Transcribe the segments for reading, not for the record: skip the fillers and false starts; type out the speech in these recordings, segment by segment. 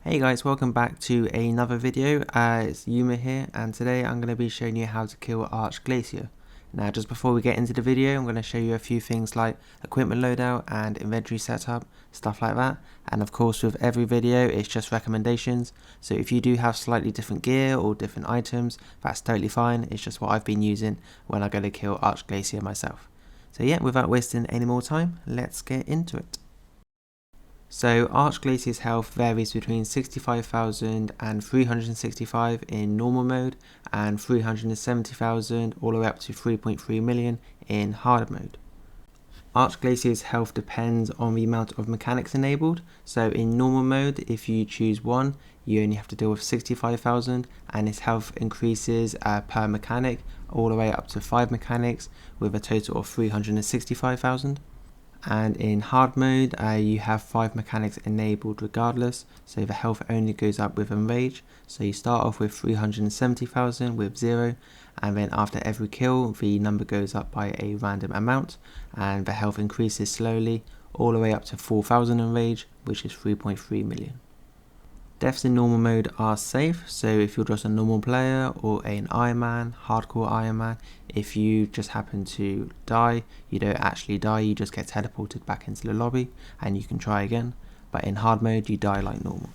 Hey guys, welcome back to another video. It's Yuma here, and today I'm going to be showing you how to kill Arch-Glacor. Now just before we get into the video, I'm going to show you a few things like equipment loadout and inventory setup, stuff like that. And of course with every video it's just recommendations, so if you do have slightly different gear or different items, that's totally fine. It's just what I've been using when I go to kill Arch-Glacor myself. So yeah, without wasting any more time, let's get into it. So Arch-Glacor's health varies between 65,000 and 365 in normal mode, and 370,000 all the way up to 3.3 million in hard mode. Arch-Glacor's health depends on the amount of mechanics enabled. So in normal mode, if you choose 1, you only have to deal with 65,000, and its health increases per mechanic all the way up to 5 mechanics with a total of 365,000. And in hard mode, you have 5 mechanics enabled regardless, so the health only goes up with enrage. So you start off with 370,000 with 0, and then after every kill the number goes up by a random amount, and the health increases slowly all the way up to 4,000 enrage, which is 3.3 million. Deaths in normal mode are safe, so if you're just a normal player or an Iron Man, hardcore Iron Man, if you just happen to die, you don't actually die, you just get teleported back into the lobby and you can try again. But in hard mode you die like normal.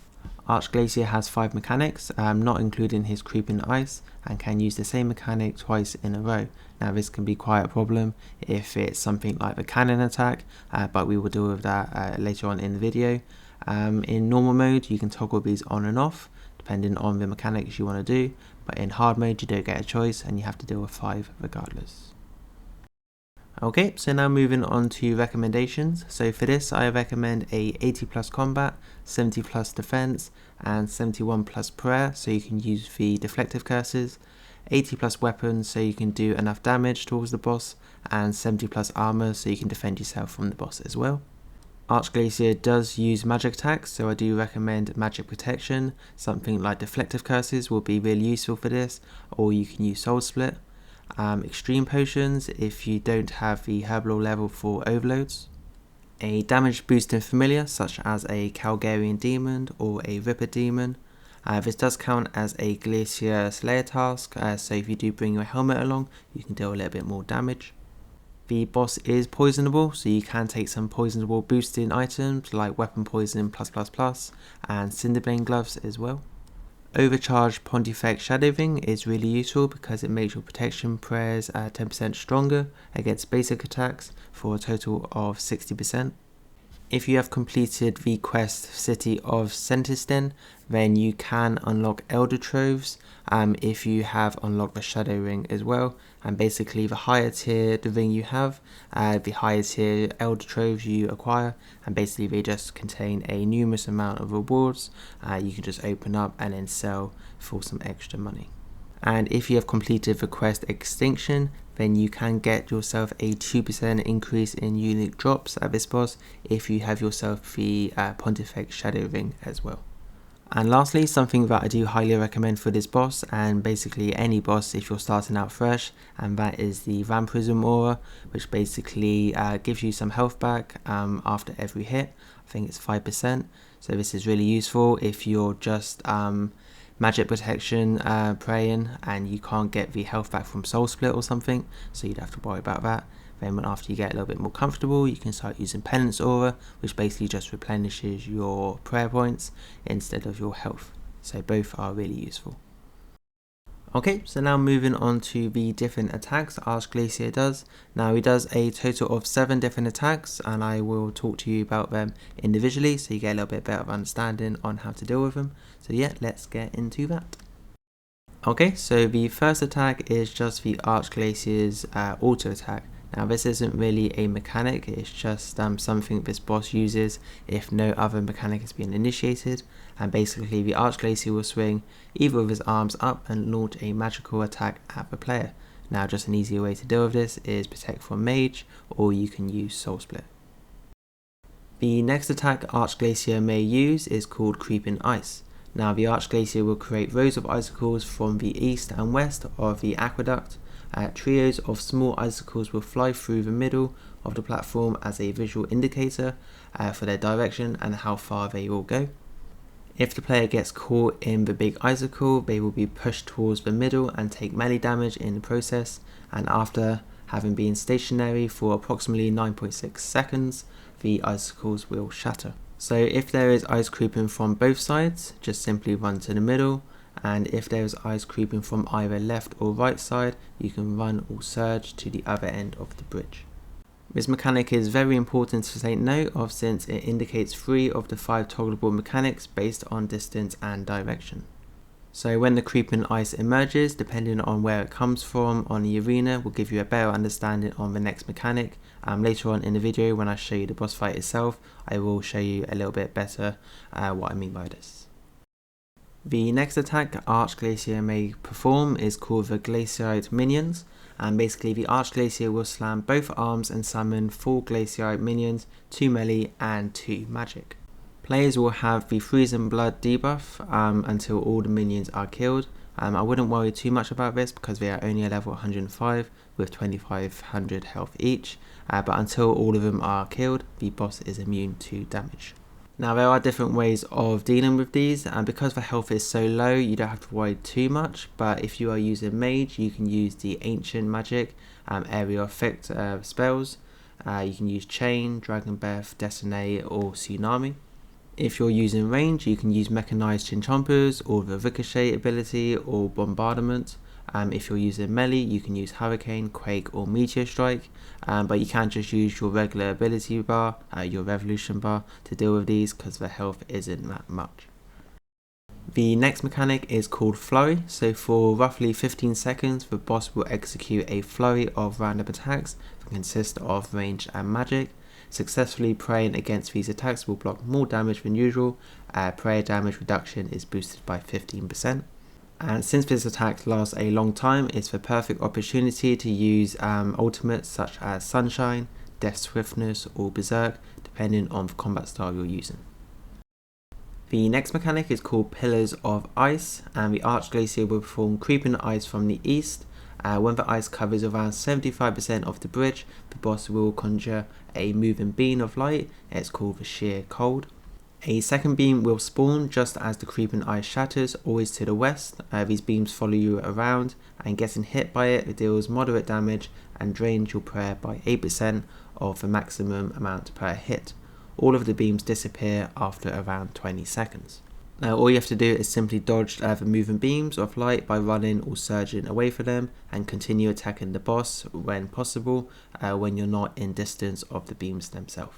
Arch-Glacor has 5 mechanics, not including his creeping ice, and can use the same mechanic twice in a row. Now this can be quite a problem if it's something like the cannon attack, but we will deal with that later on in the video. In normal mode you can toggle these on and off depending on the mechanics you want to do, but in hard mode you don't get a choice and you have to deal with 5 regardless. Okay, so now moving on to recommendations. So for this I recommend a 80 plus combat, 70 plus defense and 71 plus prayer, so you can use the deflective curses, 80 plus weapons so you can do enough damage towards the boss, and 70 plus armor so you can defend yourself from the boss as well. Arch-Glacor does use magic attacks, so I do recommend magic protection. Something like deflective curses will be really useful for this, or you can use soul split. Extreme potions if you don't have the herbal level for overloads. A damage boosting familiar such as a Calgarian demon or a Ripper demon. This does count as a Glacier Slayer task, so if you do bring your helmet along you can deal a little bit more damage. The boss is poisonable, so you can take some poisonable boosting items like weapon poison +++ and Cinderblade gloves as well. Overcharged Pontifex Shadow Ring is really useful because it makes your protection prayers 10% stronger against basic attacks for a total of 60%. If you have completed the quest City of Centisden, then you can unlock Elder Troves if you have unlocked the Shadow Ring as well. And basically the higher tier the ring you have, the higher tier Elder Troves you acquire, and basically they just contain a numerous amount of rewards you can just open up and then sell for some extra money. And if you have completed the quest Extinction, then you can get yourself a 2% increase in unique drops at this boss if you have yourself the Pontifex Shadow Ring as well. And lastly, something that I do highly recommend for this boss, and basically any boss if you're starting out fresh, and that is the Vampyrism aura, which basically gives you some health back after every hit. I think it's 5%, so this is really useful if you're just magic protection praying and you can't get the health back from soul split or something, so you'd have to worry about that. Then after you get a little bit more comfortable you can start using Penance Aura, which basically just replenishes your prayer points instead of your health, so both are really useful. Okay, so now moving on to the different attacks Arch-Glacor does. Now he does a total of 7 different attacks, and I will talk to you about them individually so you get a little bit better of understanding on how to deal with them. So yeah, let's get into that. Okay, so the first attack is just the Arch-Glacor's auto attack. Now this isn't really a mechanic, it's just something this boss uses if no other mechanic has been initiated, and basically the Arch-Glacor will swing either of his arms up and launch a magical attack at the player. Now just an easier way to deal with this is protect from mage, or you can use soul split. The next attack Arch-Glacor may use is called Creeping Ice. Now the Arch-Glacor will create rows of icicles from the east and west of the aqueduct. Trios of small icicles will fly through the middle of the platform as a visual indicator for their direction and how far they will go. If the player gets caught in the big icicle, they will be pushed towards the middle and take melee damage in the process, and after having been stationary for approximately 9.6 seconds, the icicles will shatter. So if there is ice creeping from both sides, just simply run to the middle, and if there is ice creeping from either left or right side, you can run or surge to the other end of the bridge. This mechanic is very important to take note of since it indicates 3 of the 5 toggleable mechanics based on distance and direction. So when the creeping ice emerges, depending on where it comes from on the arena, will give you a better understanding on the next mechanic. Later on in the video, when I show you the boss fight itself, I will show you a little bit better what I mean by this. The next attack Arch-Glacor may perform is called the Glaciite Minions, and basically the Arch-Glacor will slam both arms and summon 4 Glaciite minions, 2 melee and 2 magic. Players will have the Freeze and Blood debuff until all the minions are killed. I wouldn't worry too much about this because they are only a level 105 with 2500 health each, but until all of them are killed, the boss is immune to damage. Now there are different ways of dealing with these, and because the health is so low you don't have to worry too much, but if you are using mage you can use the ancient magic, area effect spells. You can use chain, dragon breath, decimate or tsunami. If you're using range you can use mechanized chinchompers or the ricochet ability or bombardment. If you're using melee you can use hurricane, quake or meteor strike, but you can't just use your regular ability bar, your revolution bar to deal with these because the health isn't that much. The next mechanic is called Flurry. So for roughly 15 seconds the boss will execute a flurry of random attacks that consist of range and magic. Successfully praying against these attacks will block more damage than usual. Prayer damage reduction is boosted by 15%. And since this attack lasts a long time, it's the perfect opportunity to use ultimates such as Sunshine, Death Swiftness or Berserk, depending on the combat style you're using. The next mechanic is called Pillars of Ice, and the Arch-Glacor will perform Creeping Ice from the east. When the ice covers around 75% of the bridge, the boss will conjure a moving beam of light. It's called the Sheer Cold. A second beam will spawn just as the creeping ice shatters, always to the west. These beams follow you around, and getting hit by it deals moderate damage and drains your prayer by 8% of the maximum amount per hit. All of the beams disappear after around 20 seconds. Now all you have to do is simply dodge the moving beams of light by running or surging away from them, and continue attacking the boss when possible when you're not in distance of the beams themselves.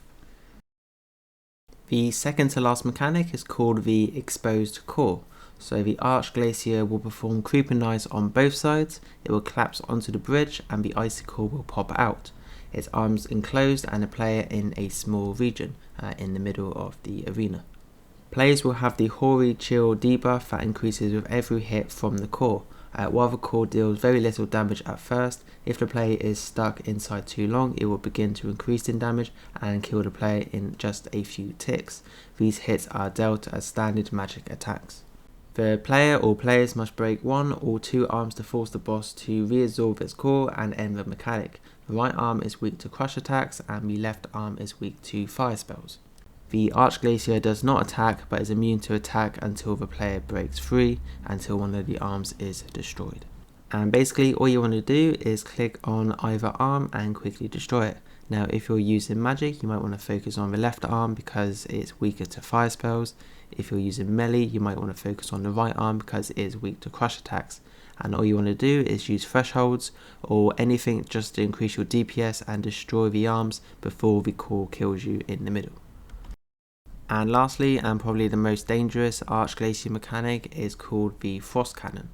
The second to last mechanic is called the Exposed Core. So the Arch-Glacor will perform Creeping Ice on both sides. It will collapse onto the bridge and the icicle will pop out. Its arms enclosed and a player in a small region in the middle of the arena. Players will have the Hoary Chill debuff that increases with every hit from the core. While the core deals very little damage at first, if the player is stuck inside too long it will begin to increase in damage and kill the player in just a few ticks. These hits are dealt as standard magic attacks. The player or players must break 1 or 2 arms to force the boss to reabsorb its core and end the mechanic. The right arm is weak to crush attacks and the left arm is weak to fire spells. The Arch-Glacor does not attack but is immune to attack until the player breaks free, until one of the arms is destroyed. And basically all you want to do is click on either arm and quickly destroy it. Now if you're using magic you might want to focus on the left arm because it's weaker to fire spells. If you're using melee you might want to focus on the right arm because it is weak to crush attacks. And all you want to do is use thresholds or anything just to increase your DPS and destroy the arms before the core kills you in the middle. And lastly, and probably the most dangerous Arch-Glacor mechanic, is called the Frost Cannon.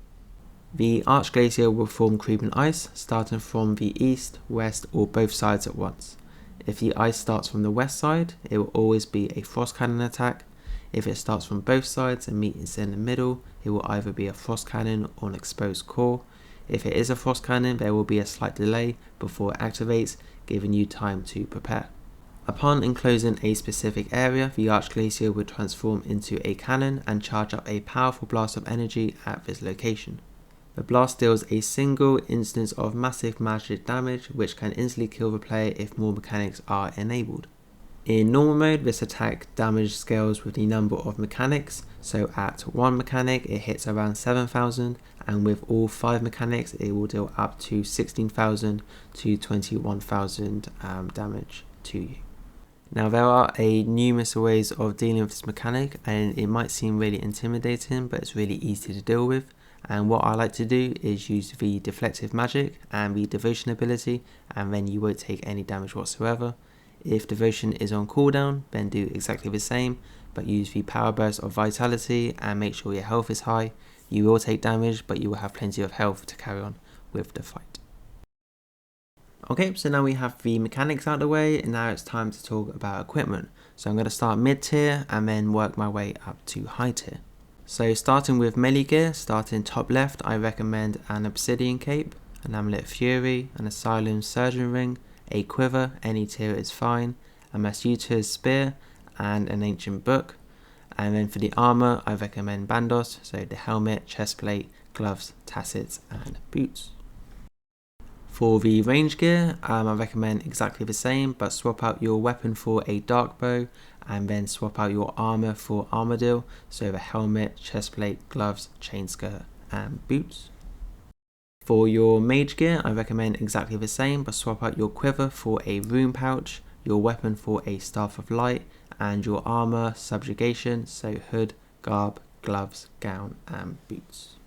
The Arch-Glacor will form Creeping Ice, starting from the east, west or both sides at once. If the ice starts from the west side, it will always be a Frost Cannon attack. If it starts from both sides and meets in the middle, it will either be a Frost Cannon or an Exposed Core. If it is a Frost Cannon, there will be a slight delay before it activates, giving you time to prepare. Upon enclosing a specific area, the Arch-Glacor will transform into a cannon and charge up a powerful blast of energy at this location. The blast deals a single instance of massive magic damage which can instantly kill the player if more mechanics are enabled. In normal mode, this attack damage scales with the number of mechanics, so at 1 mechanic it hits around 7,000, and with all 5 mechanics it will deal up to 16,000 to 21,000 damage to you. Now there are numerous ways of dealing with this mechanic, and it might seem really intimidating, but it's really easy to deal with. And what I like to do is use the deflective magic and the devotion ability, and then you won't take any damage whatsoever. If devotion is on cooldown, then do exactly the same, but use the power burst of vitality and make sure your health is high. You will take damage, but you will have plenty of health to carry on with the fight. Okay, so now we have the mechanics out of the way, and now it's time to talk about equipment. So I'm going to start mid tier and then work my way up to high tier. So starting with melee gear, starting top left, I recommend an obsidian cape, an amulet Flurry, an asylum surgeon ring, a quiver, any tier is fine, a Masuter's spear, and an ancient book. And then for the armor, I recommend bandos, so the helmet, chestplate, gloves, tassets, and boots. For the range gear, I recommend exactly the same, but swap out your weapon for a dark bow, and then swap out your armor for armadillo, so the helmet, chestplate, gloves, chain skirt, and boots. For your mage gear, I recommend exactly the same, but swap out your quiver for a rune pouch, your weapon for a staff of light, and your armor, subjugation, so hood, garb, gloves, gown, and boots.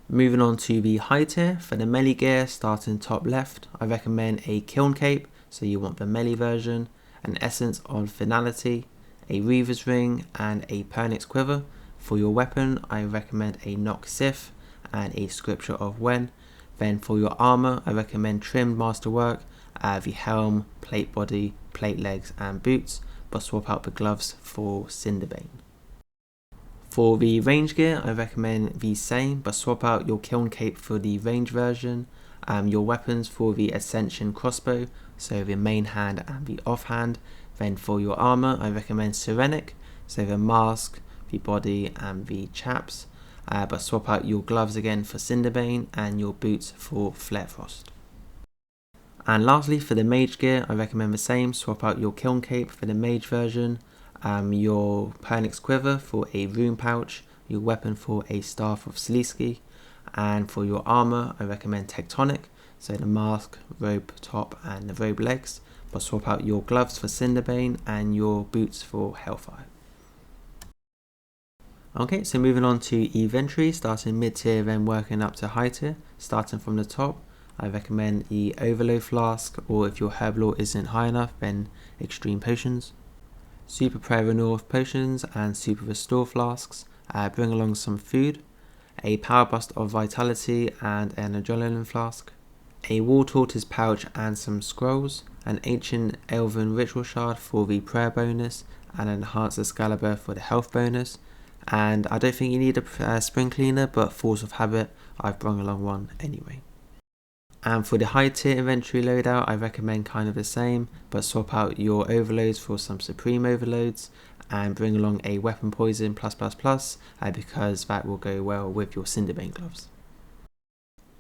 Moving on to the high tier, for the melee gear, starting top left, I recommend a kiln cape, so you want the melee version, an essence of finality, a reaver's ring, and a pernix quiver. For your weapon, I recommend a nock sith and a scripture of when. Then for your armor, I recommend trimmed masterwork, the helm, plate body, plate legs, and boots, but swap out the gloves for Cinderbane. For the range gear, I recommend the same, but swap out your kiln cape for the range version, your weapons for the ascension crossbow, so the main hand and the offhand. Then for your armor, I recommend Serenic, so the mask, the body, and the chaps, but swap out your gloves again for Cinderbane and your boots for Flarefrost. And lastly, for the mage gear, I recommend the same, swap out your kiln cape for the mage version, your pernix quiver for a rune pouch, your weapon for a staff of Sliski, and for your armor, I recommend Tectonic, so the mask, robe top, and the robe legs, but swap out your gloves for Cinderbane and your boots for Hellfire. Okay, so moving on to inventory, starting mid tier then working up to high tier. Starting from the top, I recommend the overload flask, or if your herb lore isn't high enough, then extreme potions, super prayer renewal potions, and super restore flasks. Bring along some food, a power bust of vitality and an adrenaline flask, a wall tortoise pouch and some scrolls, an ancient elven ritual shard for the prayer bonus, and an enhanced Excalibur for the health bonus. And I don't think you need a spring cleaner, but force of habit, I've brought along one anyway. And for the high tier inventory loadout, I recommend kind of the same, but swap out your overloads for some supreme overloads, and bring along a weapon poison because that will go well with your Cinderbane gloves.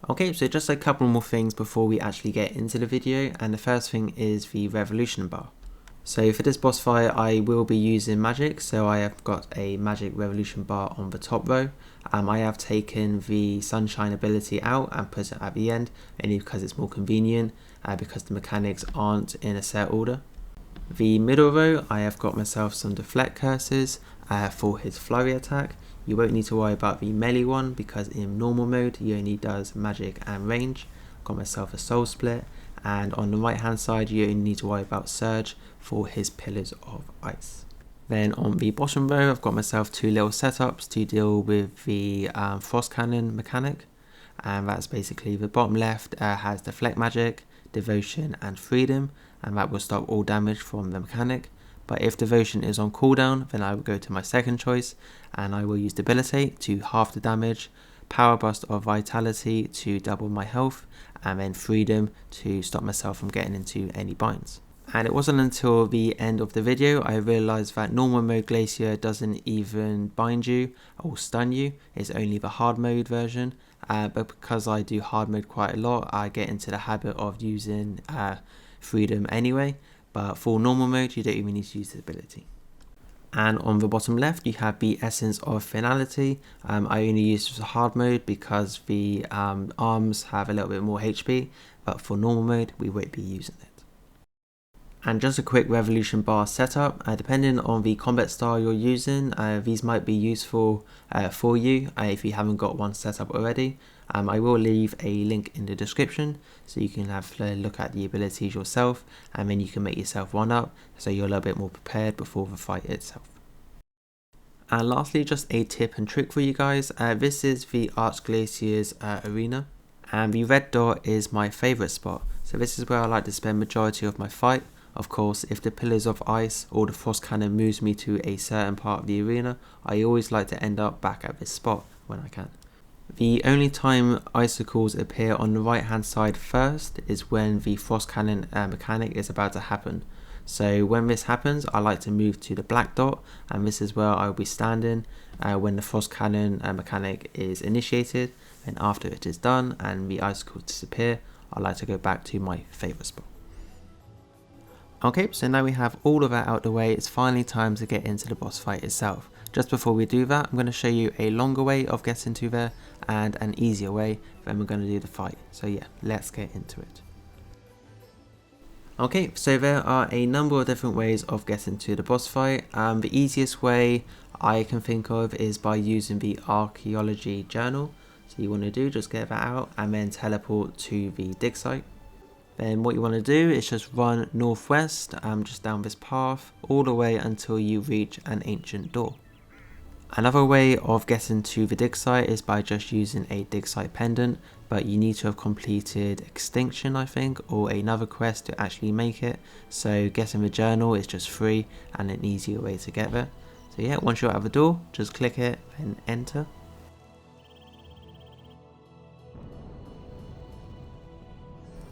Okay, so just a couple more things before we actually get into the video, and the first thing is the revolution bar. So for this boss fight, I will be using magic, so I have got a magic revolution bar on the top row. I have taken the sunshine ability out and put it at the end, only because it's more convenient, because the mechanics aren't in a set order. The middle row, I have got myself some deflect curses for his flurry attack. You won't need to worry about the melee one, because in normal mode he only does magic and range. Got myself a soul split, and on the right hand side you only need to worry about surge for his pillars of ice. Then on the bottom row, I've got myself two little setups to deal with the frost cannon mechanic, and that's basically the bottom left has deflect magic, devotion, and freedom, and that will stop all damage from the mechanic. But if devotion is on cooldown, then I will go to my second choice, and I will use debilitate to half the damage, power burst of vitality to double my health, and then freedom to stop myself from getting into any binds. And it wasn't until the end of the video I realised that normal mode Glacier doesn't even bind you or stun you, it's only the hard mode version. But because I do hard mode quite a lot, I get into the habit of using freedom anyway. but for normal mode you don't even need to use the ability. And on the bottom left you have the Essence of Finality. I only use the hard mode because the arms have a little bit more HP, but for normal mode we won't be using it. And just a quick revolution bar setup, depending on the combat style you're using, these might be useful for you if you haven't got one set up already. I will leave a link in the description so you can have a look at the abilities yourself, and then you can make yourself one up so you're a little bit more prepared before the fight itself. And lastly, just a tip and trick for you guys. This is the Arch-Glacier's arena, and the red dot is my favourite spot. So this is where I like to spend majority of my fight. Of course, if the pillars of ice or the frost cannon moves me to a certain part of the arena, I always like to end up back at this spot when I can. The only time icicles appear on the right hand side first is when the frost cannon mechanic is about to happen. So when this happens, I like to move to the black dot, and this is where I will be standing when the frost cannon mechanic is initiated. And after it is done and the icicles disappear, I like to go back to my favourite spot. Okay, so now we have all of that out the way, it's finally time to get into the boss fight itself. Just before we do that, I'm going to show you a longer way of getting to there and an easier way, then we're going to do the fight. So yeah, let's get into it. Okay, so there are a number of different ways of getting to the boss fight. The easiest way I can think of is by using the archaeology journal. So you want to do, just get that out and then teleport to the dig site. Then what you want to do is just run northwest, just down this path, all the way until you reach an ancient door. Another way of getting to the dig site is by just using a dig site pendant, but you need to have completed Extinction, I think, or another quest to actually make it. So getting the journal is just free and an easier way to get there. So yeah, once you're out of the door, just click it and enter.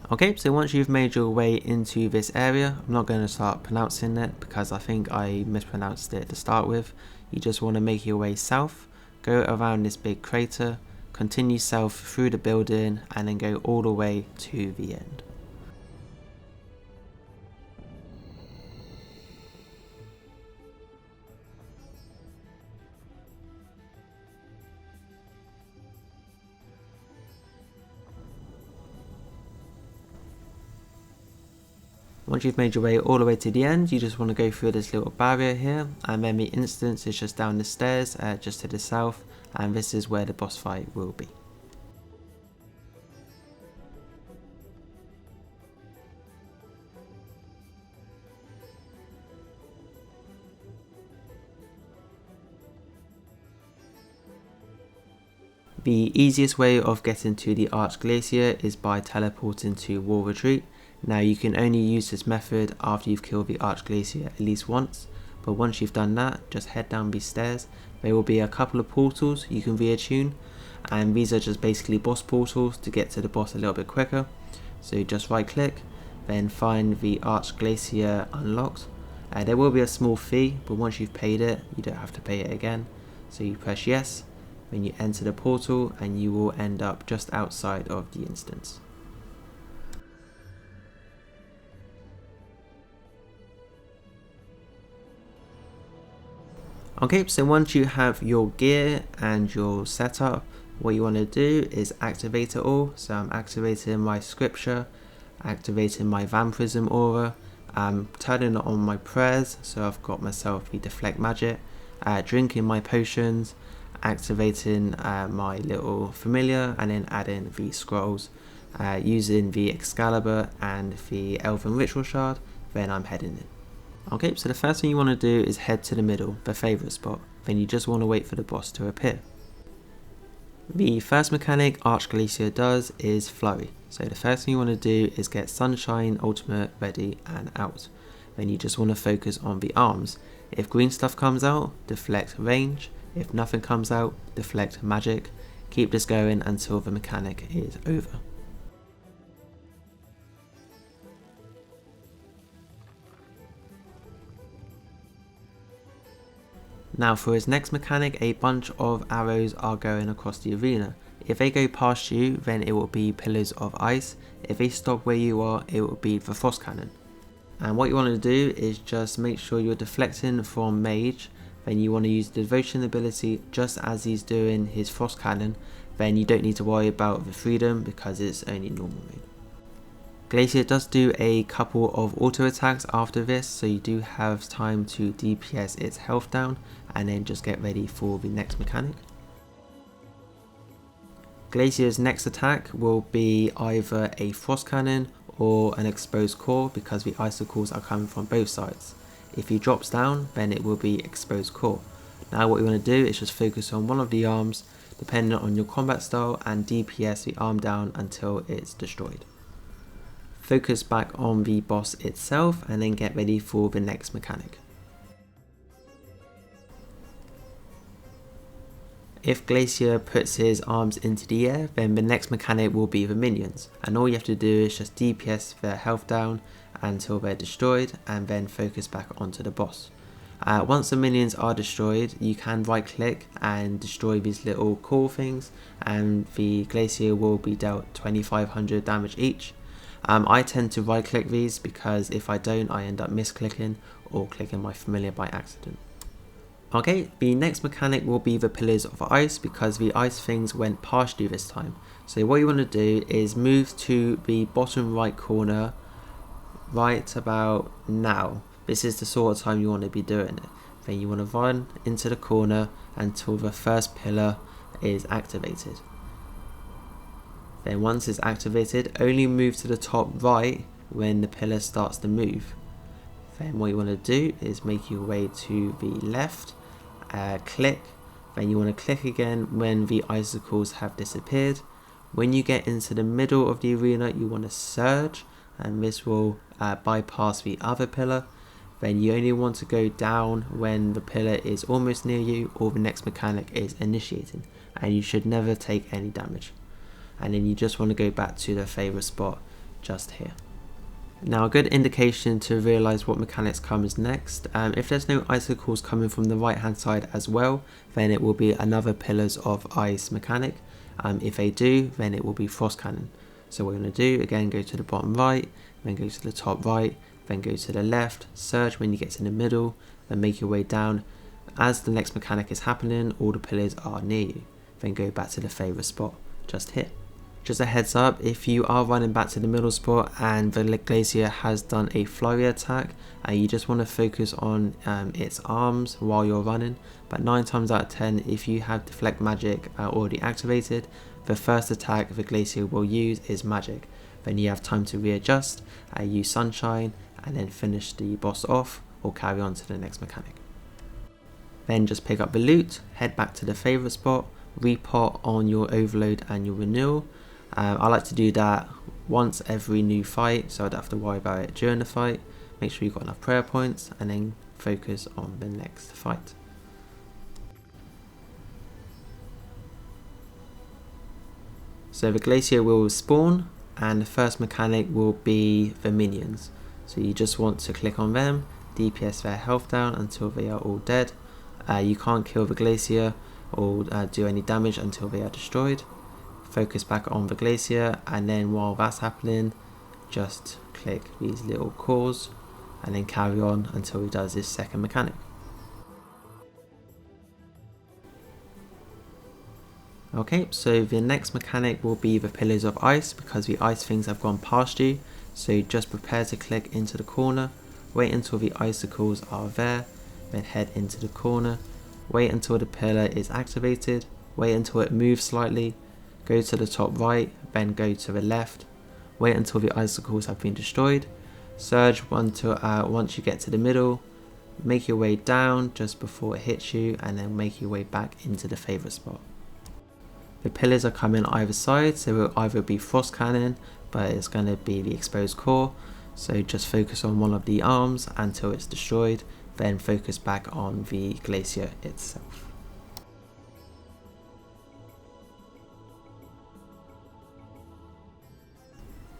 Okay, so once you've made your way into this area, I'm not going to start pronouncing it because I think I mispronounced it to start with. You just want to make your way south, go around this big crater, continue south through the building, and then go all the way to the end. Once you've made your way all the way to the end, you just want to go through this little barrier here, and then the instance is just down the stairs just to the south, and this is where the boss fight will be. The easiest way of getting to the Arch-Glacor is by teleporting to Wall Retreat. Now you can only use this method after you've killed the Arch-Glacor at least once, but once you've done that, just head down these stairs. There will be a couple of portals you can reattune, and these are just basically boss portals to get to the boss a little bit quicker. So just right click, then find the Arch-Glacor unlocked. There will be a small fee, but once you've paid it, you don't have to pay it again. So you press yes, then you enter the portal and you will end up just outside of the instance. Okay, so once you have your gear and your setup, what you want to do is activate it all. So I'm activating my scripture, activating my Vampyrism aura, turning on my prayers, so I've got myself the deflect magic, drinking my potions, activating my little familiar, and then adding the scrolls, using the Excalibur and the Elven Ritual Shard, then I'm heading in. Okay, so the first thing you want to do is head to the middle, the favourite spot, then you just want to wait for the boss to appear. The first mechanic Arch-Glacor does is Flurry, so the first thing you want to do is get Sunshine Ultimate ready and out. Then you just want to focus on the arms. If green stuff comes out, deflect range. If nothing comes out, deflect magic. Keep this going until the mechanic is over. Now for his next mechanic, a bunch of arrows are going across the arena. If they go past you, then it will be pillars of ice. If they stop where you are, it will be the frost cannon. And what you want to do is just make sure you're deflecting from Mage. Then you want to use the Devotion ability just as he's doing his Frost Cannon. Then you don't need to worry about the Freedom because it's only normal mode. Glacier does do a couple of auto attacks after this, so you do have time to DPS its health down and then just get ready for the next mechanic. Glacier's next attack will be either a Frost Cannon or an Exposed Core because the icicles are coming from both sides. If he drops down, then it will be Exposed Core. Now what you want to do is just focus on one of the arms depending on your combat style and DPS the arm down until it's destroyed. Focus back on the boss itself and then get ready for the next mechanic. If Glacier puts his arms into the air, then the next mechanic will be the minions, and all you have to do is just DPS their health down until they're destroyed and then focus back onto the boss. Once the minions are destroyed, you can right click and destroy these little core things and the Glacier will be dealt 2500 damage each. I tend to right click these because if I don't, I end up misclicking or clicking my familiar by accident. Okay, the next mechanic will be the Pillars of Ice because the ice things went past you this time. So what you want to do is move to the bottom right corner right about now. This is the sort of time you want to be doing it. Then you want to run into the corner until the first pillar is activated. Then once it's activated, only move to the top right when the pillar starts to move. Then what you want to do is make your way to the left, click, then you want to click again when the icicles have disappeared. When you get into the middle of the arena, you want to surge, and this will bypass the other pillar. Then you only want to go down when the pillar is almost near you or the next mechanic is initiating, and you should never take any damage. And then you just want to go back to the favourite spot just here. Now a good indication to realise what mechanics comes next, if there's no icicles coming from the right hand side as well, then it will be another Pillars of Ice mechanic. If they do, then it will be Frost Cannon. So what we're going to do, again, go to the bottom right, then go to the top right, then go to the left, surge when you get to the middle, then make your way down. As the next mechanic is happening, all the pillars are near you. Then go back to the favourite spot just here. Just a heads up, if you are running back to the middle spot and the Glacier has done a flurry attack, you just want to focus on its arms while you're running. But 9 times out of 10, if you have Deflect Magic already activated, the first attack the Glacier will use is magic. Then you have time to readjust, use Sunshine, and then finish the boss off or carry on to the next mechanic. Then just pick up the loot, head back to the favourite spot, repot on your overload and your renewal. I like to do that once every new fight, so I don't have to worry about it during the fight. Make sure you've got enough prayer points and then focus on the next fight. So the Glacier will spawn and the first mechanic will be the minions. So you just want to click on them, DPS their health down until they are all dead. You can't kill the Glacier or do any damage until they are destroyed. Focus back on the Glacier, and then while that's happening, just click these little cores and then carry on until he does his second mechanic. Okay, so the next mechanic will be the Pillars of Ice because the ice things have gone past you. So just prepare to click into the corner, wait until the icicles are there, then head into the corner, wait until the pillar is activated, wait until it moves slightly, go to the top right, then go to the left, wait until the icicles have been destroyed, surge once you get to the middle, make your way down just before it hits you, and then make your way back into the favourite spot. The pillars are coming either side, so it will either be Frost Cannon, but it's going to be the Exposed Core, so just focus on one of the arms until it's destroyed, then focus back on the Glacier itself.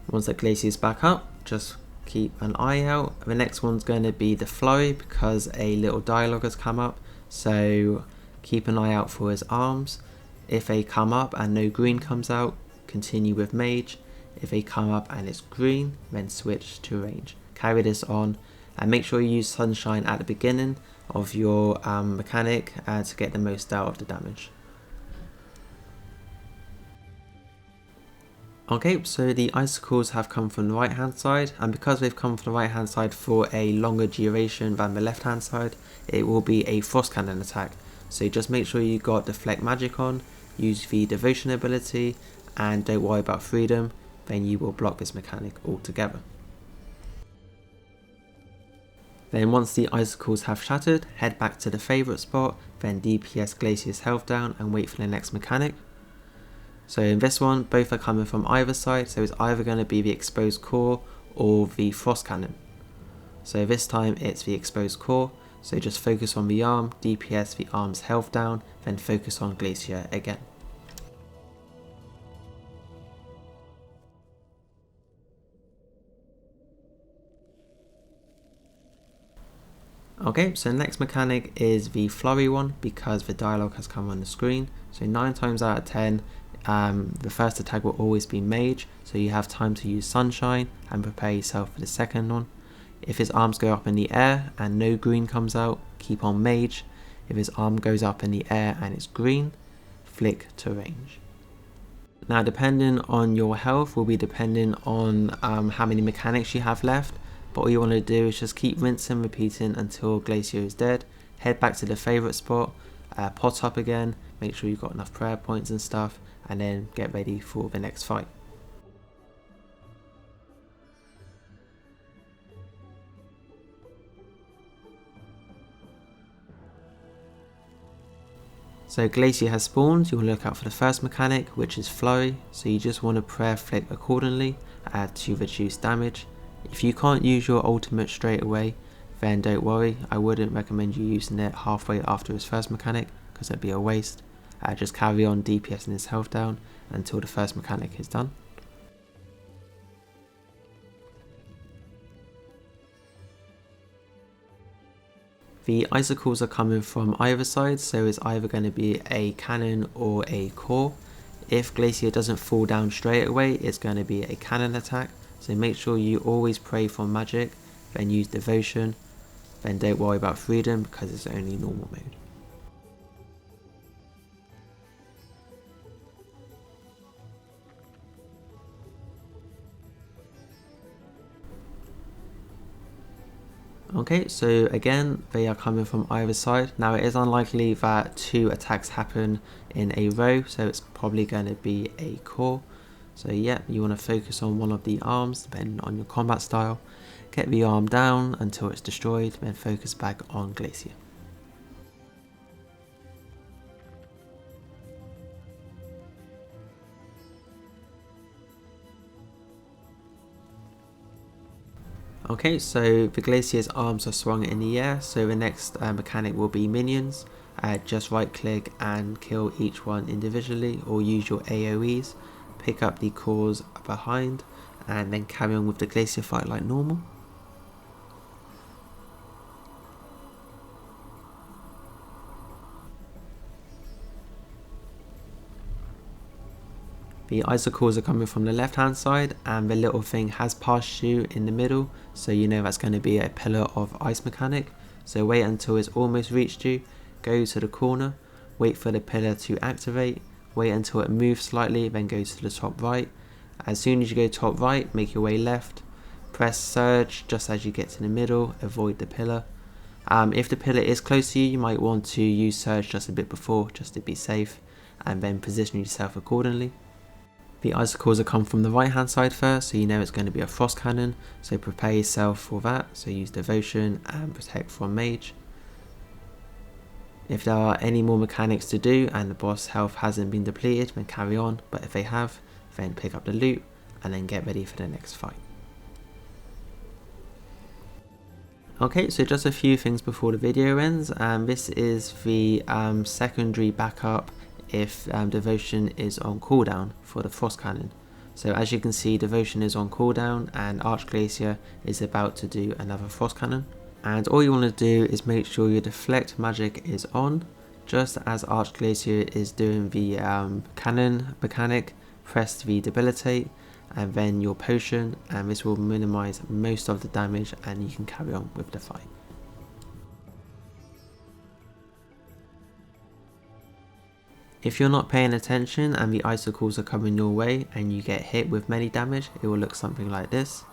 Once the Glacier is back up, just keep an eye out. The next one's going to be the Flurry because a little dialogue has come up, so keep an eye out for his arms. If they come up and no green comes out, continue with Mage. If they come up and it's green, then switch to range. carry this on, and make sure you use Sunshine at the beginning of your mechanic to get the most out of the damage. Okay, so the icicles have come from the right hand side, and because they've come from the right hand side for a longer duration than the left hand side, it will be a frost cannon attack. So just make sure you got deflect magic on, use the devotion ability, and don't worry about freedom, then you will block this mechanic altogether. Then once the icicles have shattered, head back to the favourite spot, then DPS Glacier's health down and wait for the next mechanic. So in this one, both are coming from either side, so it's either going to be the exposed core or the frost cannon. So this time it's the exposed core, so just focus on the arm, DPS the arm's health down, then focus on Glacier again. Okay, so next mechanic is the Flurry one, because the dialogue has come on the screen. So 9 times out of 10, the first attack will always be Mage, so you have time to use Sunshine and prepare yourself for the second one. If his arms go up in the air and no green comes out, keep on Mage. If his arm goes up in the air and it's green, flick to range. Now depending on your health will be depending on how many mechanics you have left, but all you want to do is just keep rinsing, repeating until Glacier is dead. Head back to the favourite spot, pot up again, make sure you've got enough prayer points and stuff, and then get ready for the next fight. So Glacier has spawned, you will look out for the first mechanic, which is Flurry, so you just want to prayer flick accordingly to reduce damage. If you can't use your ultimate straight away, then don't worry, I wouldn't recommend you using it halfway after his first mechanic, because it'd be a waste. Just carry on DPSing his health down until the first mechanic is done. The icicles are coming from either side, so it's either going to be a cannon or a core. If Glacier doesn't fall down straight away, it's going to be a cannon attack, so make sure you always pray for magic, then use devotion, then don't worry about freedom because it's only normal mode. Okay, so again, they are coming from either side. Now it is unlikely that 2 attacks happen in a row, so it's probably going to be a core. So yeah, you want to focus on one of the arms, depending on your combat style. Get the arm down until it's destroyed, then focus back on Glacier. Okay, so the Glacier's arms are swung in the air, so the next mechanic will be minions. Just right click and kill each one individually, or use your AoEs, pick up the cores behind, and then carry on with the Glacier fight like normal. The icicles are coming from the left hand side, and the little thing has passed you in the middle, so you know that's going to be a pillar of ice mechanic. So wait until it's almost reached you, go to the corner, wait for the pillar to activate, wait until it moves slightly, then go to the top right. As soon as you go top right, make your way left, press surge just as you get to the middle, avoid the pillar. If the pillar is close to you, you might want to use surge just a bit before, just to be safe, and then position yourself accordingly. The icicles are come from the right hand side first, so you know it's going to be a frost cannon, so prepare yourself for that, so use devotion and protect from mage. If there are any more mechanics to do and the boss health hasn't been depleted, then carry on, but if they have, then pick up the loot and then get ready for the next fight. Okay, so just a few things before the video ends. This is the secondary backup if devotion is on cooldown for the frost cannon. So as you can see, devotion is on cooldown and Arch-Glacor is about to do another frost cannon. And all you want to do is make sure your deflect magic is on. Just as Arch-Glacor is doing the cannon mechanic, press the debilitate, and then your potion, and this will minimize most of the damage and you can carry on with the fight. If you're not paying attention and the icicles are coming your way and you get hit with melee damage, it will look something like this.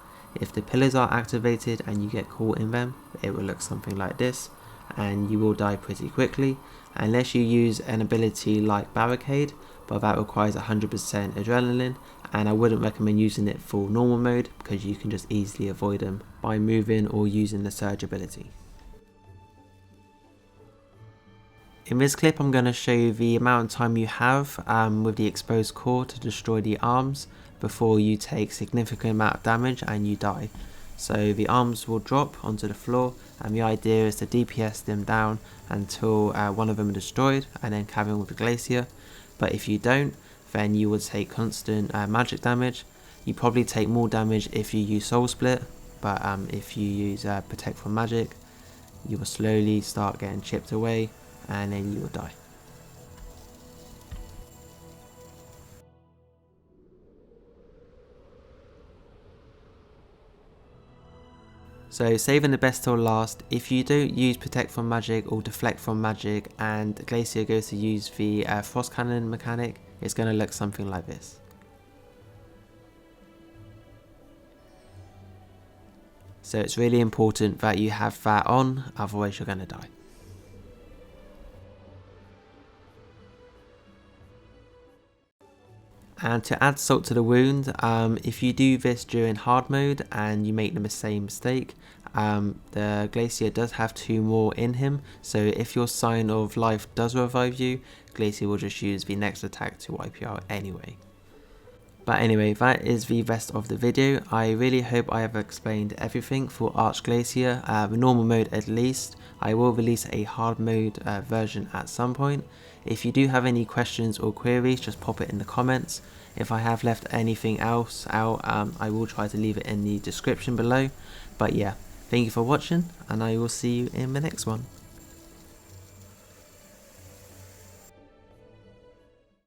If the pillars are activated and you get caught in them, it will look something like this, and you will die pretty quickly unless you use an ability like Barricade, but that requires 100% adrenaline, and I wouldn't recommend using it for normal mode because you can just easily avoid them by moving or using the surge ability. In this clip I'm going to show you the amount of time you have with the exposed core to destroy the arms before you take significant amount of damage and you die. So the arms will drop onto the floor, and the idea is to DPS them down until one of them is destroyed and then carry on with the Glacier. But if you don't, then you will take constant magic damage. You probably take more damage if you use Soul Split, but if you use Protect from Magic, you will slowly start getting chipped away and then you will die. So saving the best till last, if you don't use Protect from Magic or Deflect from Magic and Glacier goes to use the Frost Cannon mechanic, it's going to look something like this. So it's really important that you have that on, otherwise you're going to die. And to add salt to the wound, if you do this during hard mode and you make the same mistake, the Glacier does have 2 more in him, so if your Sign of Life does revive you, Glacier will just use the next attack to wipe you out anyway. But anyway, that is the rest of the video. I really hope I have explained everything for Arch-Glacier, the normal mode at least. I will release a hard mode version at some point. If you do have any questions or queries, just pop it in the comments. If I have left anything else out, I will try to leave it in the description below. But yeah, thank you for watching, and I will see you in the next one.